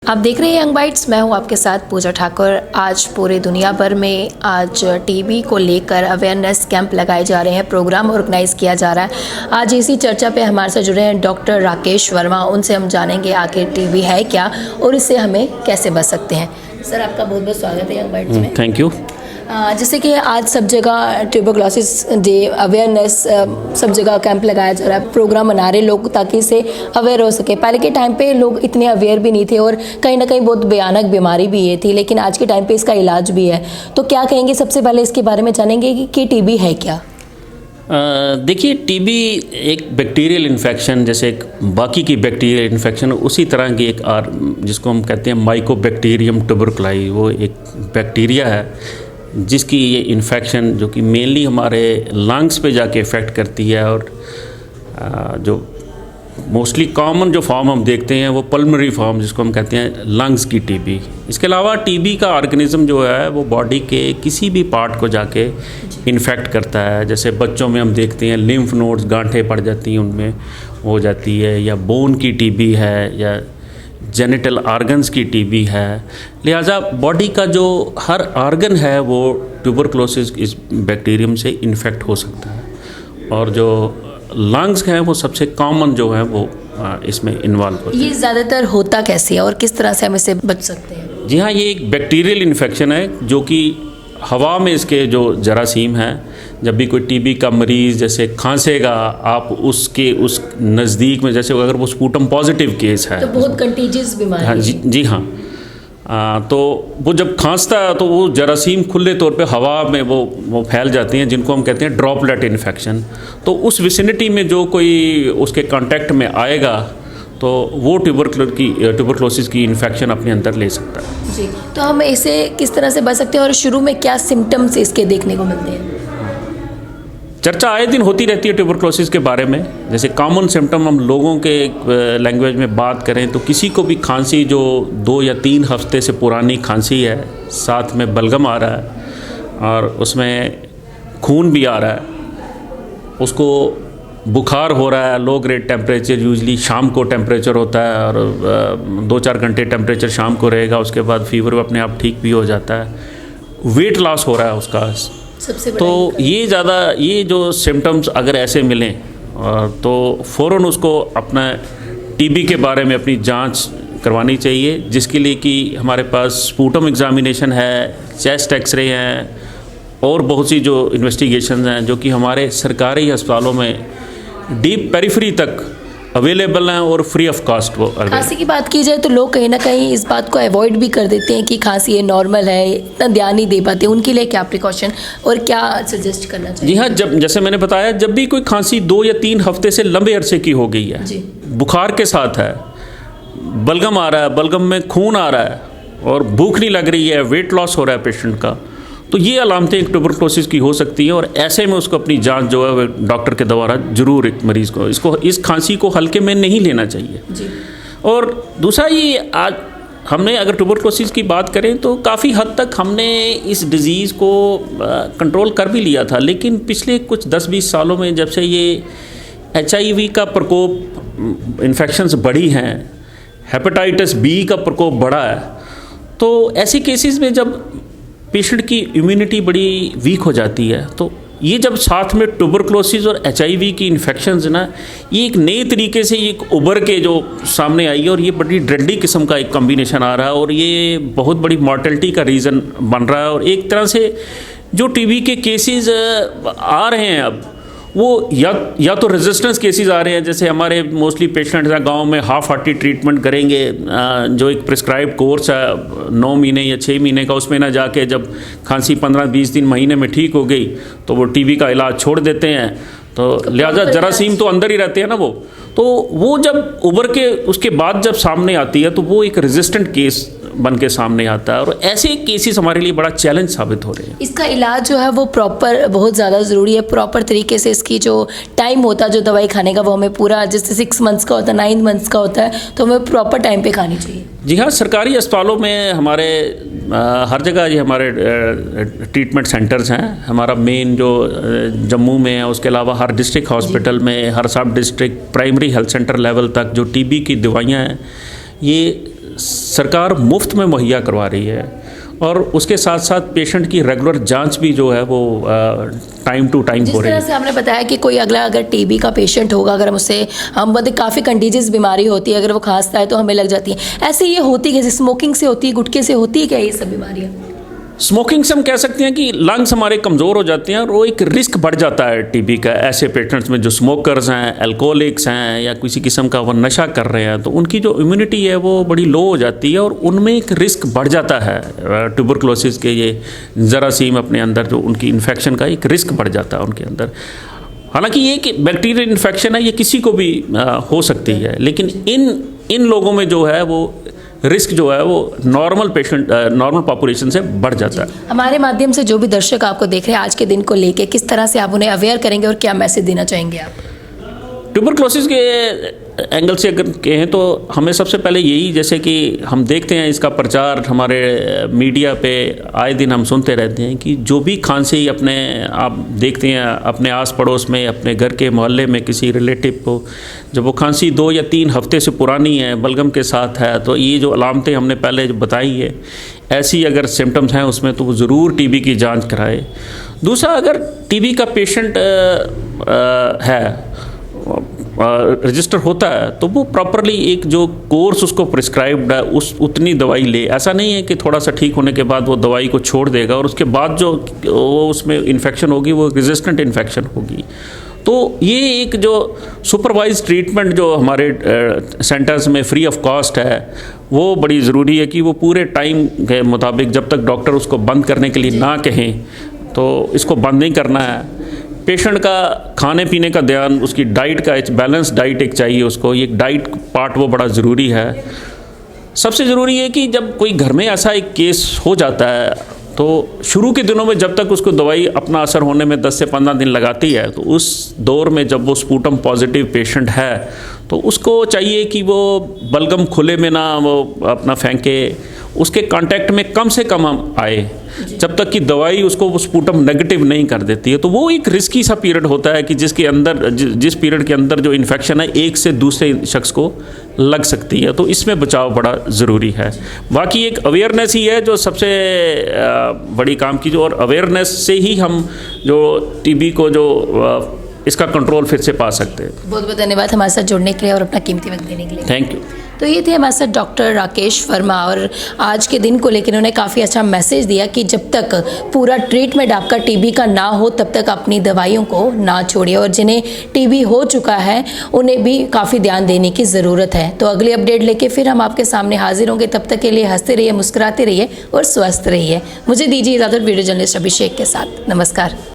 आप देख रहे हैं यंग बाइट्स। मैं हूं आपके साथ पूजा ठाकुर। आज पूरे दुनिया भर में आज टीबी को लेकर अवेयरनेस कैंप लगाए जा रहे हैं, प्रोग्राम ऑर्गेनाइज किया जा रहा है। आज इसी चर्चा पे हमारे साथ जुड़े हैं डॉक्टर राकेश वर्मा। उनसे हम जानेंगे आखिर टीबी है क्या और इससे हमें कैसे बच सकते हैं। सर, आपका बहुत बहुत स्वागत है यंग बाइट्स में। Thank you. जैसे कि आज सब जगह ट्यूबरक्लोसिस डे अवेयरनेस सब जगह कैंप लगाया जा रहा है, प्रोग्राम बना रहे लोग ताकि इससे अवेयर हो सके। पहले के टाइम पे लोग इतने अवेयर भी नहीं थे और कहीं ना कहीं बहुत भयानक बीमारी भी ये थी, लेकिन आज के टाइम पे इसका इलाज भी है। तो क्या कहेंगे, सबसे पहले इसके बारे में जानेंगे कि टीबी है क्या। देखिए, टीबी एक बैक्टीरियल इन्फेक्शन, जैसे एक बाकी की बैक्टीरियल इन्फेक्शन उसी तरह की एक जिसको हम कहते हैं माइकोबैक्टीरियम ट्यूबरकुलाई, वो एक बैक्टीरिया है जिसकी ये इन्फेक्शन जो कि मेनली हमारे लंग्स पे जाके इफ़ेक्ट करती है। और जो मोस्टली कॉमन जो फॉर्म हम देखते हैं वो पल्मोनरी फॉर्म, जिसको हम कहते हैं लंग्स की टीबी। इसके अलावा टीबी का ऑर्गेनिज्म जो है वो बॉडी के किसी भी पार्ट को जाके इन्फेक्ट करता है। जैसे बच्चों में हम देखते हैं लिम्फ नोड्स, गांठें पड़ जाती हैं, उनमें हो जाती है, या बोन की टीबी है, या जेनिटल ऑर्गन्स की टीबी है। लिहाजा बॉडी का जो हर ऑर्गन है वो ट्यूबरक्लोसिस इस बैक्टीरियम से इन्फेक्ट हो सकता है। और जो लंग्स हैं वो सबसे कॉमन जो है वो इसमें इन्वॉल्व होते हैं। ये ज़्यादातर होता कैसे है और किस तरह से हम इससे बच सकते हैं? जी हाँ, ये एक बैक्टीरियल इन्फेक्शन है जो कि हवा में इसके जो जरासीम हैं, जब भी कोई टीबी का मरीज़ जैसे खांसेगा, आप उसके उस नज़दीक में, जैसे अगर वो स्पूटम पॉजिटिव केस है तो बहुत कंटीजियस बीमारी हाँ, जी हाँ, तो वो जब खांसता है तो वो जरासीम खुले तौर पे हवा में वो फैल जाती हैं, जिनको हम कहते हैं ड्रॉपलेट इन्फेक्शन। तो उस विसिनिटी में जो कोई उसके कांटेक्ट में आएगा तो वो ट्यूबरक्लोसिस की इन्फेक्शन अपने अंदर ले सकता है। जी, तो हम इसे किस तरह से बच सकते हैं और शुरू में क्या सिम्टम्स इसके देखने को मिलते हैं? चर्चा आए दिन होती रहती है ट्यूबरक्लोसिस के बारे में। जैसे कॉमन सिम्टम हम लोगों के लैंग्वेज में बात करें तो किसी को भी खांसी जो 2 या 3 हफ्ते से पुरानी खांसी है, साथ में बलगम आ रहा है और उसमें खून भी आ रहा है, उसको बुखार हो रहा है, लो ग्रेड टेम्परेचर, यूजली शाम को टेम्परेचर होता है और 2-4 घंटे टेम्परेचर शाम को रहेगा, उसके बाद फीवर अपने आप ठीक भी हो जाता है, वेट लॉस हो रहा है उसका सबसे तो ये जो सिम्टम्स अगर ऐसे मिलें तो फ़ौरन उसको अपना टीबी के बारे में अपनी जांच करवानी चाहिए, जिसके लिए कि हमारे पास स्पूटम एग्जामिनेशन है, चेस्ट एक्सरे हैं और बहुत सी जो इन्वेस्टिगेशंस हैं जो कि हमारे सरकारी अस्पतालों में डीप पेरिफेरी तक अवेलेबल हैं और फ्री ऑफ कॉस्ट वो। खांसी की बात की जाए तो लोग कहीं ना कहीं इस बात को अवॉइड भी कर देते हैं कि खांसी है, नॉर्मल है, इतना ध्यान नहीं दे पाते। उनके लिए क्या प्रिकॉशन और क्या सजेस्ट करना चाहिए? जी हाँ, जैसे मैंने बताया, जब भी कोई खांसी 2 या 3 हफ्ते से लंबे अरसे की हो गई है, बुखार के साथ है, बलगम आ रहा है, बलगम में खून आ रहा है और भूख नहीं लग रही है, वेट लॉस हो रहा है पेशेंट का, तो ये अलामतें एक ट्यूबरक्लोसिस की हो सकती हैं। और ऐसे में उसको अपनी जांच जो है वो डॉक्टर के द्वारा जरूर एक मरीज़ को इस खांसी को हल्के में नहीं लेना चाहिए जी। और दूसरा, ये आज हमने अगर ट्यूबरक्लोसिस की बात करें तो काफ़ी हद तक हमने इस डिज़ीज़ को कंट्रोल कर भी लिया था, लेकिन पिछले कुछ 10-20 सालों में जब से ये HIV का प्रकोप, इन्फेक्शंस बढ़ी हैं, हेपेटाइटिस B का प्रकोप बढ़ा है, तो ऐसे केसेस में जब पेशेंट की इम्यूनिटी बड़ी वीक हो जाती है, तो ये जब साथ में ट्यूबरक्लोसिस और HIV की इन्फेक्शंस ना, ये एक नए तरीके से ये उभर के जो सामने आई है और ये बड़ी डेडली किस्म का एक कॉम्बिनेशन आ रहा है और ये बहुत बड़ी मॉर्टेलिटी का रीज़न बन रहा है। और एक तरह से जो टीबी के केसेस आ रहे हैं अब, वो या तो रेजिस्टेंस केसेस आ रहे हैं, जैसे हमारे मोस्टली पेशेंट्स हैं गांव में हाफ हार्टी ट्रीटमेंट करेंगे, जो एक प्रिस्क्राइब कोर्स है 9 महीने या 6 महीने का, उसमें ना जाके जब खांसी 15-20 दिन महीने में ठीक हो गई तो वो टीबी का इलाज छोड़ देते हैं। तो लिहाजा जरासीम तो अंदर ही रहते हैं ना, वो जब उभर के उसके बाद जब सामने आती है तो वो एक रेजिस्टेंट केस बन के सामने आता है और ऐसे केसेस हमारे लिए बड़ा चैलेंज साबित हो रहे हैं। इसका इलाज जो है वो प्रॉपर बहुत ज़्यादा ज़रूरी है, प्रॉपर तरीके से इसकी जो टाइम होता है जो दवाई खाने का वो हमें पूरा, जैसे 6 मंथ्स का होता है, 9 मंथ्स का होता है, तो हमें प्रॉपर टाइम पे खानी चाहिए। जी हाँ, सरकारी अस्पतालों में हमारे हर जगह ये हमारे ट्रीटमेंट सेंटर्स हैं। हमारा मेन जो जम्मू में है, उसके अलावा हर डिस्ट्रिक्ट हॉस्पिटल में, हर सब district primary health centre level तक जो टीबी की दवाइयाँ हैं ये सरकार मुफ्त में मुहैया करवा रही है और उसके साथ साथ पेशेंट की रेगुलर जांच भी जो है वो टाइम टू टाइम हो जिस रही तरह है। से आपने बताया कि कोई अगर टीबी का पेशेंट होगा, अगर हम उससे हम मतलब काफ़ी कंटीजियस बीमारी होती है, अगर वो खांसता है तो हमें लग जाती है। ऐसे ये होती है, स्मोकिंग से होती है, गुटखे से होती है क्या ये सब बीमारियाँ? स्मोकिंग से हम कह सकते हैं कि लंग्स हमारे कमज़ोर हो जाते हैं और वो एक रिस्क बढ़ जाता है टीबी का ऐसे पेशेंट्स में जो स्मोकर्स हैं, अल्कोहलिक्स हैं या किसी किस्म का वो नशा कर रहे हैं, तो उनकी जो इम्यूनिटी है वो बड़ी लो हो जाती है और उनमें एक रिस्क बढ़ जाता है ट्यूबरकुलोसिस के, ये जरासीम अपने अंदर जो उनकी इन्फेक्शन का एक रिस्क बढ़ जाता है उनके अंदर। हालांकि ये कि बैक्टीरियल इन्फेक्शन है ये किसी को भी हो सकती है, लेकिन इन लोगों में जो है वो रिस्क जो है वो नॉर्मल पॉपुलेशन से बढ़ जाता है। हमारे माध्यम से जो भी दर्शक आपको देख रहे हैं आज के दिन को लेके, किस तरह से आप उन्हें अवेयर करेंगे और क्या मैसेज देना चाहेंगे आप? ट्यूबरकुलोसिस के एंगल से अगर कहें तो हमें सबसे पहले यही, जैसे कि हम देखते हैं इसका प्रचार हमारे मीडिया पे आए दिन हम सुनते रहते हैं कि जो भी खांसी अपने आप देखते हैं अपने आस पड़ोस में, अपने घर के मोहल्ले में किसी रिलेटिव को, जब वो खांसी 2 या 3 हफ्ते से पुरानी है, बलगम के साथ है, तो ये जो अलामतें हमने पहले जो बताई है, ऐसी अगर सिम्टम्स हैं उसमें तो वो ज़रूर टीबी की जांच कराए। दूसरा, अगर टीबी का पेशेंट है रजिस्टर होता है तो वो प्रॉपरली एक जो कोर्स उसको प्रिस्क्राइब्ड है उतनी दवाई ले। ऐसा नहीं है कि थोड़ा सा ठीक होने के बाद वो दवाई को छोड़ देगा और उसके बाद जो वो उसमें इन्फेक्शन होगी वो रेजिस्टेंट इन्फेक्शन होगी। तो ये एक जो सुपरवाइज ट्रीटमेंट जो हमारे सेंटर्स में फ्री ऑफ कॉस्ट है वो बड़ी ज़रूरी है कि वो पूरे टाइम के मुताबिक, जब तक डॉक्टर उसको बंद करने के लिए ना कहें तो इसको बंद नहीं करना है। पेशेंट का खाने पीने का ध्यान, उसकी डाइट का एक बैलेंस डाइट एक चाहिए उसको, ये डाइट पार्ट वो बड़ा ज़रूरी है। सबसे ज़रूरी है कि जब कोई घर में ऐसा एक केस हो जाता है तो शुरू के दिनों में जब तक उसको दवाई अपना असर होने में 10 से 15 दिन लगाती है, तो उस दौर में जब वो स्पूटम पॉजिटिव पेशेंट है तो उसको चाहिए कि वो बलगम खुले में ना वो अपना फेंके, उसके कांटेक्ट में कम से कम हम आए जब तक कि दवाई उसको वो स्पूटम नेगेटिव नहीं कर देती है। तो वो एक रिस्की सा पीरियड होता है कि जिस पीरियड के अंदर जो इन्फेक्शन है एक से दूसरे शख्स को लग सकती है, तो इसमें बचाव बड़ा ज़रूरी है। बाकी एक अवेयरनेस ही है जो सबसे बड़ी काम की, जो और अवेयरनेस से ही हम जो टीबी को जो इसका कंट्रोल फिर से पा सकते हैं। बहुत बहुत धन्यवाद हमारे साथ जुड़ने के लिए और अपना कीमती वक्त देने के लिए। Thank you. तो ये थे हमारे साथ डॉक्टर राकेश वर्मा और आज के दिन को लेकर उन्होंने काफ़ी अच्छा मैसेज दिया कि जब तक पूरा ट्रीटमेंट आपका टीबी का ना हो तब तक अपनी दवाइयों को ना छोड़िए और जिन्हें टीबी हो चुका है उन्हें भी काफ़ी ध्यान देने की ज़रूरत है। तो अगली अपडेट लेके फिर हम आपके सामने हाजिर होंगे, तब तक के लिए हंसते रहिए, मुस्कुराते रहिए और स्वस्थ रहिए। मुझे दीजिए इजाज़त वीडियो जर्नलिस्ट अभिषेक के साथ। नमस्कार।